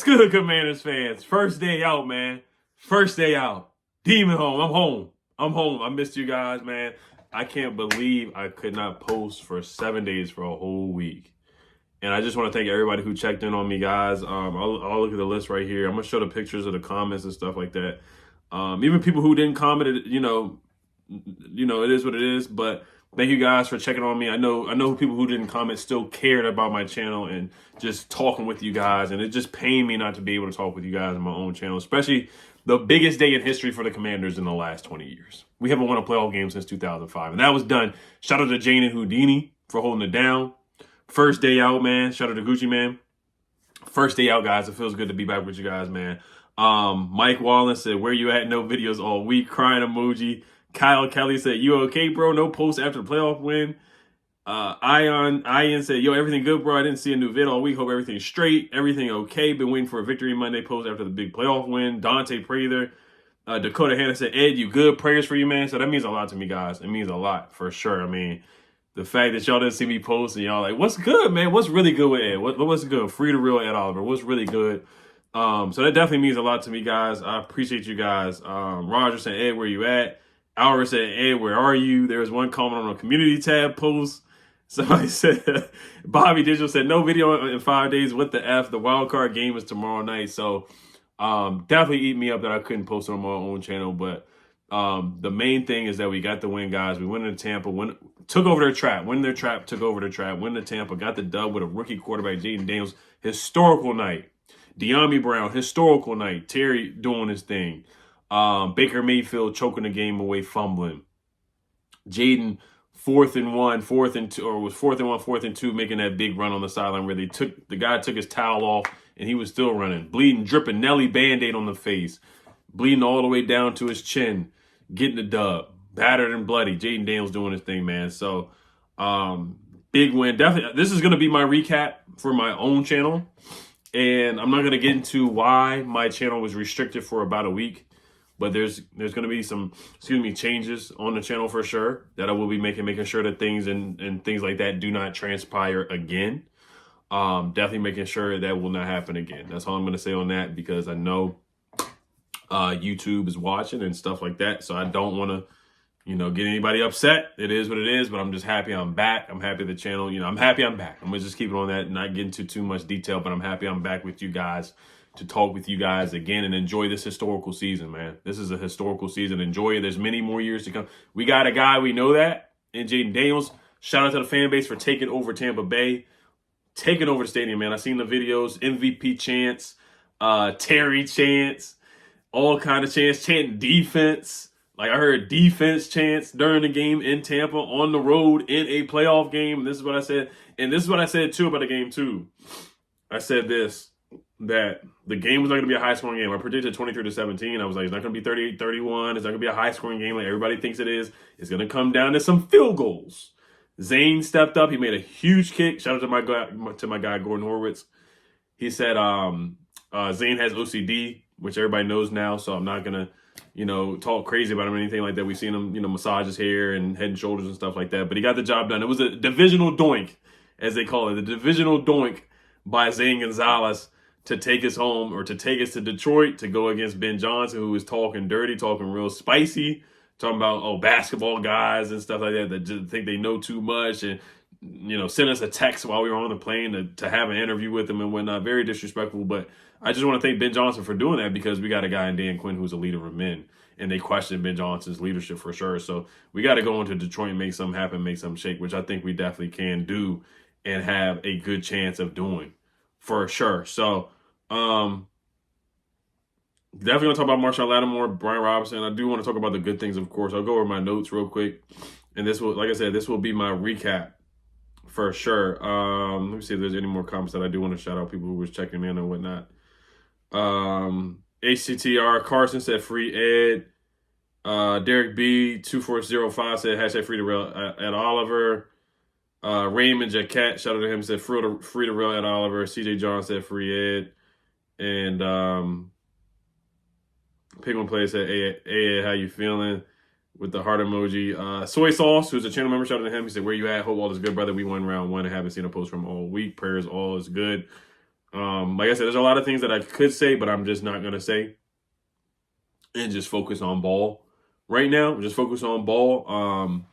good, Commanders fans? First day out, man. First day out. Demon home. I'm home. I'm home. I missed you guys, man. I can't believe I could not post for 7 days for a whole week. And I just want to thank everybody who checked in on me, guys. I'll look at the list right here. I'm going to show the pictures of the comments and stuff like that. Even people who didn't comment, you know, it is what it is. But thank you guys for checking on me. I know people who didn't comment still cared about my channel and just talking with you guys. And it just pained me not to be able to talk with you guys on my own channel, especially the biggest day in history for the Commanders in the last 20 years. We haven't won a playoff game since 2005. And that was done. Shout out to Jayden Houdini for holding it down. First day out, man. Shout out to Gucci, man. First day out, guys. It feels good to be back with you guys, man. Mike Wallen said, where you at? No videos all week. Crying emoji. Kyle Kelly said, you okay, bro? No post after the playoff win. Ian said, yo, everything good, bro? I didn't see a new vid all week. Hope everything's straight. Everything okay. Been waiting for a victory Monday post after the big playoff win. Dante Prather. Dakota Hannah said, Ed, you good? Prayers for you, man. So that means a lot to me, guys. It means a lot for sure. I mean, the fact that y'all didn't see me post and y'all like, what's good, man? What's really good with Ed? What's good? Free to real Ed Oliver. What's really good? So that definitely means a lot to me, guys. I appreciate you guys. Roger said, Ed, where you at? Albert said, Ed, where are you? There was one comment on a community tab post. Somebody said, Bobby Digital said, no video in 5 days. What the F? The wild card game is tomorrow night. So definitely eat me up that I couldn't post it on my own channel. But the main thing is that we got the win, guys. We went into Tampa, took over their trap, win their trap, took over the trap, win to Tampa, got the dub with a rookie quarterback, Jayden Daniels, historical night. De'Ami Brown, historical night. Terry doing his thing. Baker Mayfield choking the game away, fumbling. Jayden 4th and 1, 4th and 2, or was 4th and 1, 4th and 2, making that big run on the sideline where the guy took his towel off and he was still running, bleeding, dripping, Nelly Band-Aid on the face, bleeding all the way down to his chin, getting the dub, battered and bloody. Jayden Daniels doing his thing, man. So big win. Definitely, this is going to be my recap for my own channel, and I'm not going to get into why my channel was restricted for about a week. But there's going to be some, changes on the channel for sure that I will be making sure that things and things like that do not transpire again. Definitely making sure that will not happen again. That's all I'm going to say on that, because I know YouTube is watching and stuff like that. So I don't want to, get anybody upset. It is what it is, but I'm just happy I'm back. I'm happy the channel, I'm happy I'm back. I'm going to just keep it on that, not get into too much detail, but I'm happy I'm back with you guys to talk with you guys again and enjoy this historical season, man. This is a historical season. Enjoy it. There's many more years to come. We got a guy, we know that, in Jayden Daniels. Shout out to the fan base for taking over Tampa Bay, taking over the stadium, man. I seen the videos, MVP chants, Terry chants, all kind of chants, chanting defense. Like I heard defense chants during the game in Tampa, on the road, in a playoff game. This is what I said. And this is what I said, too, about the game, too. I said this, that the game was not going to be a high-scoring game. I predicted 23-17. I was like, it's not going to be 38-31. It's not going to be a high-scoring game like everybody thinks it is. It's going to come down to some field goals. Zane stepped up. He made a huge kick. Shout out to my guy Gordon Horwitz. He said Zane has OCD, which everybody knows now, so I'm not going to, talk crazy about him or anything like that. We've seen him, massage his hair and head and shoulders and stuff like that. But he got the job done. It was a divisional doink, as they call it. The divisional doink by Zane Gonzalez to take us home, or to take us to Detroit to go against Ben Johnson, who was talking dirty, talking real spicy, talking about, basketball guys and stuff like that just think they know too much, and, sent us a text while we were on the plane to have an interview with him and whatnot. Very disrespectful. But I just want to thank Ben Johnson for doing that, because we got a guy in Dan Quinn who's a leader of men, and they question Ben Johnson's leadership for sure. So we got to go into Detroit and make something happen, make something shake, which I think we definitely can do and have a good chance of doing for sure. So, definitely gonna talk about Marshawn Lattimore, Brian Robinson. I do want to talk about the good things, of course. I'll go over my notes real quick, and this will, like I said, this will be my recap for sure. Let me see if there's any more comments that I do want to shout out, people who was checking in and whatnot. HCTR Carson said free Ed. Derek B 2405 said hashtag free to real Ed Oliver. Raymond Jaquette, shout out to him, said free to real Ed Oliver. CJ John said free Ed. And Pigman Play said, hey, how you feeling? With the heart emoji. Soy Sauce, who's a channel member, shout out to him. He said, where you at? Hope all is good, brother. We won round one and haven't seen a post from all week. Prayers, all is good. Like I said, there's a lot of things that I could say, but I'm just not gonna say, and just focus on ball right now. Just focus on ball.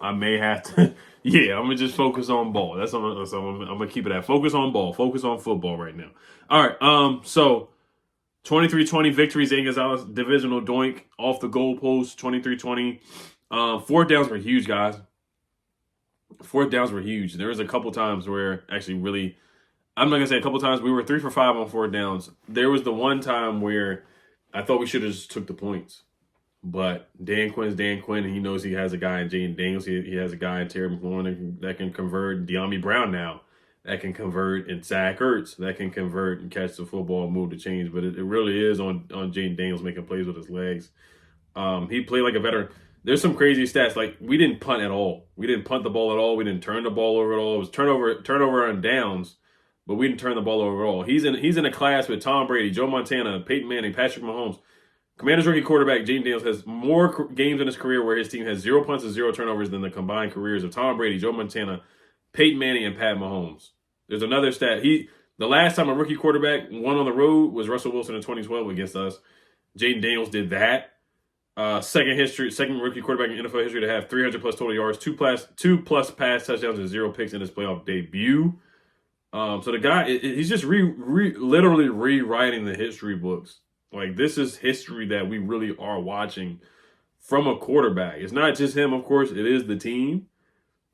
I may have to, yeah, I'm gonna just focus on ball. That's what I'm gonna keep it at. Focus on ball. Focus on football right now. All right. So 23-20 victory. Zane Gonzalez divisional doink off the goalpost. 23-20. Fourth downs were huge, guys. Fourth downs were huge. There was a couple times where actually really, I'm not gonna say a couple times, we were 3 for 5 on fourth downs. There was the one time where I thought we should have just took the points. But Dan Quinn's Dan Quinn, and he knows he has a guy in Jayden Daniels. He has a guy in Terry McLaurin that can convert. De'Ami Brown now that can convert, and Zach Ertz that can convert and catch the football and move the chains. But it really is on Jayden Daniels making plays with his legs. He played like a veteran. There's some crazy stats. Like, we didn't punt at all. We didn't punt the ball at all. We didn't turn the ball over at all. It was turnover on downs, but we didn't turn the ball over at all. He's in a class with Tom Brady, Joe Montana, Peyton Manning, Patrick Mahomes. Commanders rookie quarterback Jayden Daniels has more games in his career where his team has 0 punts and 0 turnovers than the combined careers of Tom Brady, Joe Montana, Peyton Manning, and Pat Mahomes. There's another stat. The last time a rookie quarterback won on the road was Russell Wilson in 2012 against us. Jayden Daniels did that. Second rookie quarterback in NFL history to have 300 plus total yards, two plus pass touchdowns, and 0 picks in his playoff debut. So the guy, he's just literally rewriting the history books. Like, this is history that we really are watching from a quarterback. It's not just him, of course. It is the team.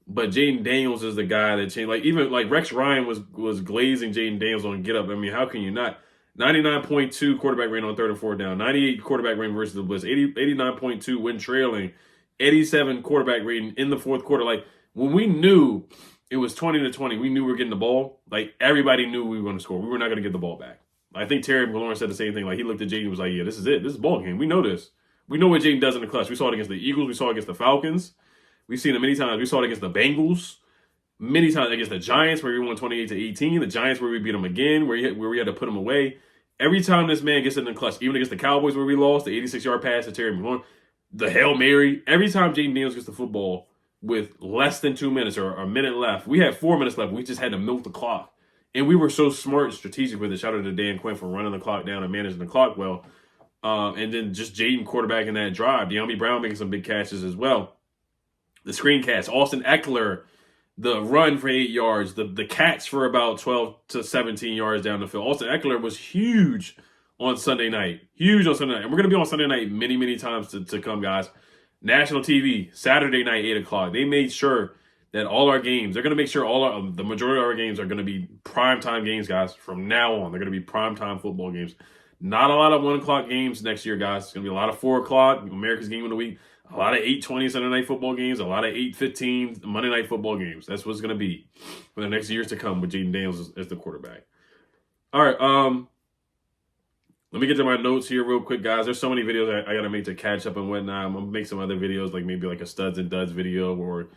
But Jayden Daniels is the guy that changed. Like, even like Rex Ryan was glazing Jayden Daniels on get up. I mean, how can you not? 99.2 quarterback rating on third and fourth down. 98 quarterback rating versus the blitz. 89.2 when trailing. 87 quarterback rating in the fourth quarter. Like, when we knew it was 20-20, we knew we were getting the ball. Like, everybody knew we were going to score. We were not going to get the ball back. I think Terry McLaurin said the same thing. Like, he looked at Jayden and was like, yeah, this is it. This is a ball game. We know this. We know what Jayden does in the clutch. We saw it against the Eagles. We saw it against the Falcons. We've seen it many times. We saw it against the Bengals. Many times against the Giants, where we won 28-18. The Giants, where we beat them again, where we had to put them away. Every time this man gets in the clutch, even against the Cowboys, where we lost, the 86-yard pass to Terry McLaurin, the Hail Mary, every time Jayden Daniels gets the football with less than 2 minutes or a minute left, we had 4 minutes left. We just had to milk the clock. And we were so smart and strategic with it. Shout out to Dan Quinn for running the clock down and managing the clock well. And then just Jayden quarterbacking that drive. De'Ami Brown making some big catches as well. The screen catch. Austin Eckler, the run for 8 yards. The catch for about 12 to 17 yards down the field. Austin Eckler was huge on Sunday night. Huge on Sunday night. And we're going to be on Sunday night many, many times to come, guys. National TV, Saturday night, 8 o'clock. They made sure that all our games, they're going to make sure the majority of our games are going to be primetime games, guys. From now on, they're going to be primetime football games. Not a lot of 1 o'clock games next year, guys. It's going to be a lot of 4 o'clock, America's Game of the Week, a lot of 8:20 Sunday night football games, a lot of 8:15 Monday night football games. That's what's going to be for the next years to come with Jayden Daniels as the quarterback. All right, let me get to my notes here real quick, guys. There's so many videos I got to make to catch up and whatnot. I'm going to make some other videos, like maybe like a studs and duds video, or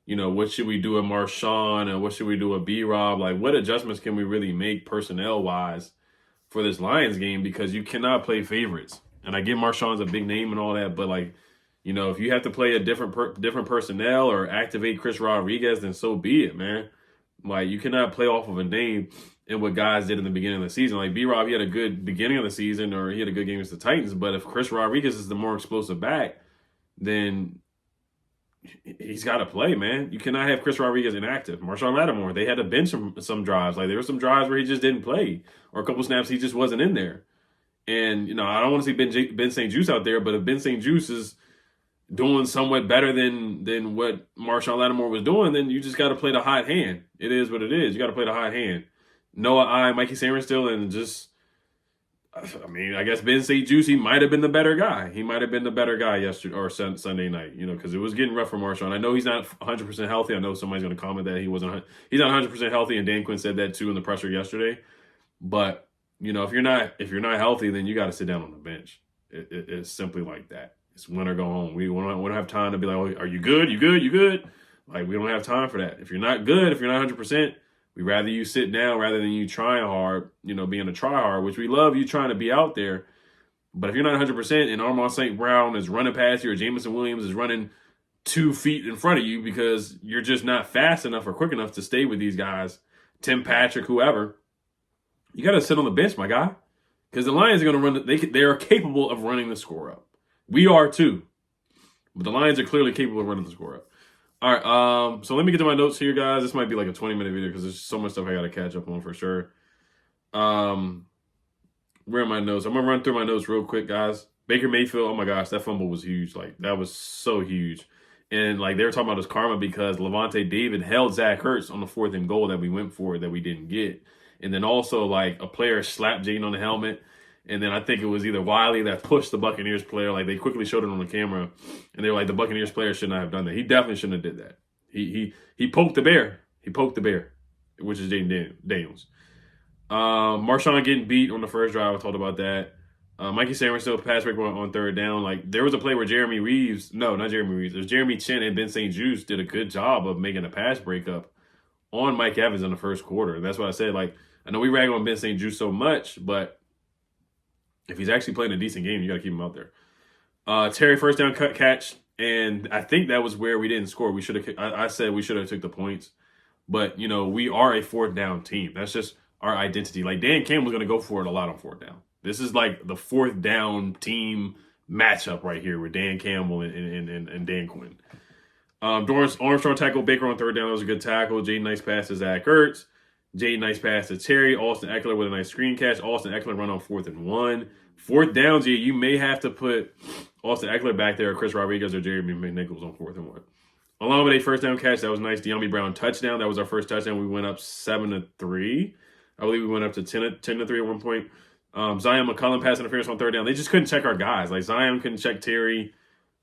what should we do with Marshawn and what should we do with B-Rob? Like, what adjustments can we really make personnel-wise for this Lions game? Because you cannot play favorites. And I get Marshawn's a big name and all that, but like, if you have to play a different personnel or activate Chris Rodriguez, then so be it, man. Like, you cannot play off of a name and what guys did in the beginning of the season. Like, B-Rob, he had a good beginning of the season, or he had a good game against the Titans, but if Chris Rodriguez is the more explosive back, then he's got to play, man. You cannot have Chris Rodriguez inactive. Marshawn Lattimore, they had to bench some drives. Like, there were some drives where he just didn't play, or a couple snaps he just wasn't in there. And, I don't want to see Ben St. Juice out there, but if Ben St. Juice is doing somewhat better than what Marshawn Lattimore was doing, then you just got to play the hot hand. It is what it is. You got to play the hot hand. Noah Mikey Sarenstill, and just, I guess Ben St. Juice, he might have been the better guy. He might have been the better guy yesterday or Sunday night, because it was getting rough for Marshawn. I know he's not 100% healthy. I know somebody's going to comment that he's not 100% healthy, and Dan Quinn said that too in the presser yesterday. But if you're not healthy, then you got to sit down on the bench. It's simply like that. It's win or go home. We don't have time to be like, oh, are you good? You good? You good? Like, we don't have time for that. If you're not good, if you're not 100%, we'd rather you sit down rather than you trying hard, being a try-hard, which we love you trying to be out there. But if you're not 100% and Armand St. Brown is running past you, or Jameson Williams is running 2 feet in front of you because you're just not fast enough or quick enough to stay with these guys, Tim Patrick, whoever, You got to sit on the bench, my guy, because the Lions are going to run. They are capable of running the score up. We are too, but the Lions are clearly capable of running the score up. All right, so let me get to my notes here, guys. This might be like a 20-minute video because there's so much stuff I got to catch up on for sure. Where are my notes? I'm gonna run through my notes real quick, guys. Baker Mayfield, oh my gosh, that fumble was huge. Like, that was so huge. And like, they were talking about his karma because Levante David held Zach Ertz on the 4th and goal that we went for that we didn't get. And then also, like, a player slapped Jayden on the helmet. And then I think it was either Wiley that pushed the Buccaneers player. Like, they quickly showed it on the camera. And they were like, the Buccaneers player should not have done that. He definitely shouldn't have did that. He poked the bear. He poked the bear, which is Jayden Daniels. Marshawn getting beat on the first drive. I talked about that. Mikey Sanders still pass break on 3rd down. Like, there was a play where Jeremy Reeves. It was Jeremy Chin and Ben St. Juste did a good job of making a pass breakup on Mike Evans in the first quarter. And that's what I said. Like, I know we rag on Ben St. Juste so much, but if he's actually playing a decent game, you got to keep him out there. Terry first down catch, and I think that was where we didn't score. We should have. I said we should have took the points, but you know, we are a 4th down team. That's just our identity. Like, Dan Campbell's going to go for it a lot on 4th down. This is like the 4th down team matchup right here with Dan Campbell and Dan Quinn. Dorrance Armstrong tackled Baker on 3rd down. That was a good tackle. Jayden nice pass to Zach Ertz. Jayden nice pass to Terry. Austin Eckler with a nice screen catch. Austin Eckler run on 4th and 1. 4th down, you may have to put Austin Eckler back there or Chris Rodriguez or Jeremy McNichols on 4th and 1. Along with a first down catch, that was nice. De'Ami Brown touchdown. That was our first touchdown. We went up 7-3. I believe we went up to 10-3 at one point. Zion McCullum pass interference on 3rd down. They just couldn't check our guys. Like, Zion couldn't check Terry.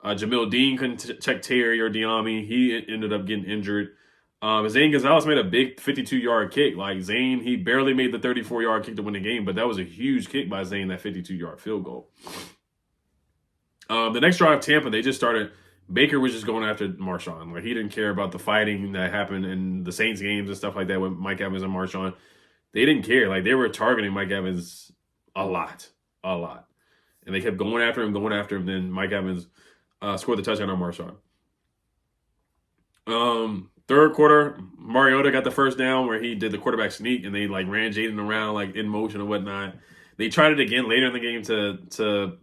Jamil Dean couldn't check Terry or De'Ami. He ended up getting injured. Zane Gonzalez made a big 52-yard kick. Like, Zane, he barely made the 34-yard kick to win the game, but that was a huge kick by Zane, that 52-yard field goal. The next drive, Tampa, they just started. Baker was just going after Marshawn. Like, he didn't care about the fighting that happened in the Saints games and stuff like that with Mike Evans and Marshawn. They didn't care. Like, they were targeting Mike Evans a lot. And they kept going after him. Then Mike Evans scored the touchdown on Marshawn. 3rd quarter, Mariota got the first down where he did the quarterback sneak, and they like ran Jayden around like in motion and whatnot. They tried it again later in the game to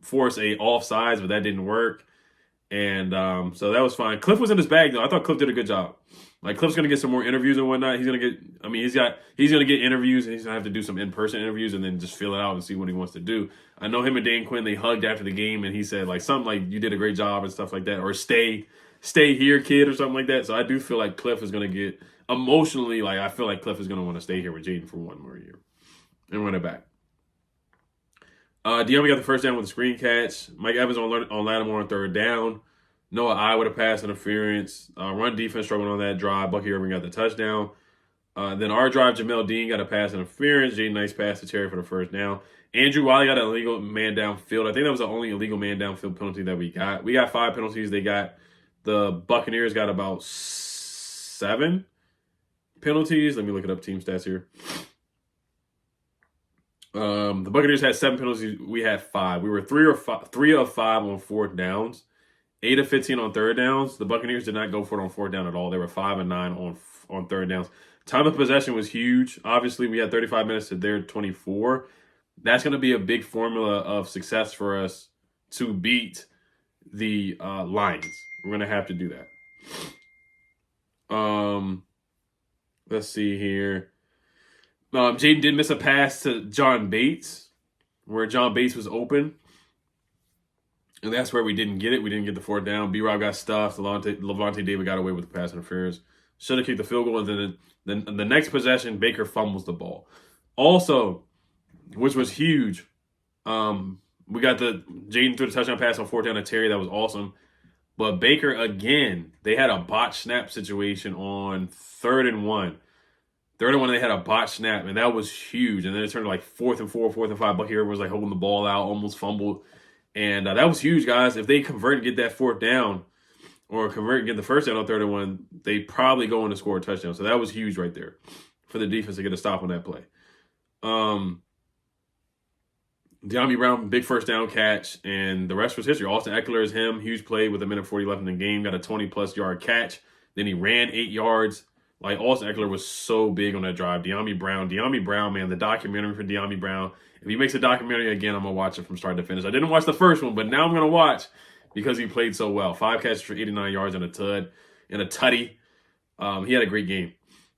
force a offsides, but that didn't work. And so that was fine. Cliff was in his bag though. I thought Cliff did a good job. Like, Cliff's gonna get some more interviews and whatnot. He's gonna get interviews, and he's gonna have to do some in-person interviews and then just fill it out and see what he wants to do. I know him and Dan Quinn, they hugged after the game, and he said like something like, "You did a great job" and stuff like that, or stay here, kid, or something like that. So I do feel like Cliff is gonna get emotionally, like, I feel like Cliff is gonna want to stay here with Jayden for one more year and run it back. De'Ami got the first down with a screen catch. Mike Evans on Lattimore on 3rd down. Noah I with a pass interference. Run defense struggled on that drive. Bucky Irving got the touchdown. Then our drive, Jamel Dean got a pass interference. Jayden nice pass to Terry for the first down. Andrew Wiley got an illegal man downfield. I think that was the only illegal man downfield penalty that we got. We got 5 penalties. The Buccaneers got about 7 penalties. Let me look it up, team stats here. The Buccaneers had 7 penalties. We had 5. We were 3 of 5 on 4th downs. 8 of 15 on 3rd downs. The Buccaneers did not go for it on 4th down at all. They were 5 of 9 on 3rd downs. Time of possession was huge. Obviously, we had 35 minutes to their 24. That's going to be a big formula of success for us to beat the Lions. We're going to have to do that. Let's see here. Jayden did miss a pass to John Bates, where John Bates was open. And that's where we didn't get it. We didn't get the 4th down. B-Rob got stuffed. Levante David got away with the pass interference. Should have kicked the field goal. And then the next possession, Baker fumbles the ball. Also, which was huge, we got the Jayden threw the touchdown pass on 4th down to Terry. That was awesome. But Baker, again, they had a botch snap situation on 3rd and 1. 3rd and 1, they had a botch snap, and that was huge. And then it turned to like 4th and 4, 4th and 5. Bucky Irving was like holding the ball out, almost fumbled. And that was huge, guys. If they convert and get that 4th down, or convert and get the first down on 3rd and 1, they probably go on to score a touchdown. So that was huge right there for the defense to get a stop on that play. De'Ami Brown, big first down catch, and the rest was history. Austin Eckler is him. Huge play with 1:40 left in the game. Got a 20-plus yard catch. Then he ran 8 yards. Like, Austin Eckler was so big on that drive. De'Ami Brown, man, the documentary for De'Ami Brown. If he makes a documentary again, I'm going to watch it from start to finish. I didn't watch the first one, but now I'm going to watch because he played so well. 5 catches for 89 yards and a tutty. He had a great game.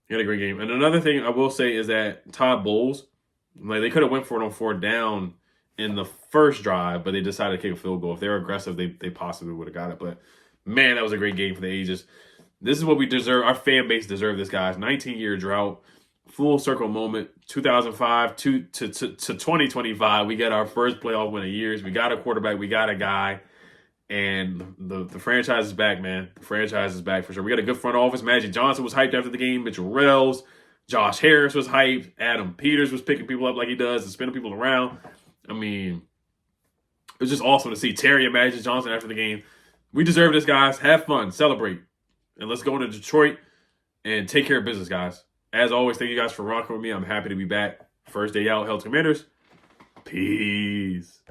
And another thing I will say is that Todd Bowles, like, they could have went for it on 4th down in the first drive, but they decided to kick a field goal. If they were aggressive, they possibly would have got it. But, man, that was a great game for the ages. This is what we deserve. Our fan base deserves this, guys. 19-year drought, full circle moment, 2005 to 2025. We got our first playoff win of years. We got a quarterback. We got a guy. And the franchise is back, man. The franchise is back for sure. We got a good front office. Magic Johnson was hyped after the game. Mitchell Rells. Josh Harris was hyped. Adam Peters was picking people up like he does and spinning people around. I mean, it was just awesome to see Terry and Magic Johnson after the game. We deserve this, guys. Have fun. Celebrate. And let's go to Detroit and take care of business, guys. As always, thank you guys for rocking with me. I'm happy to be back. First day out, Hell Commanders. Peace.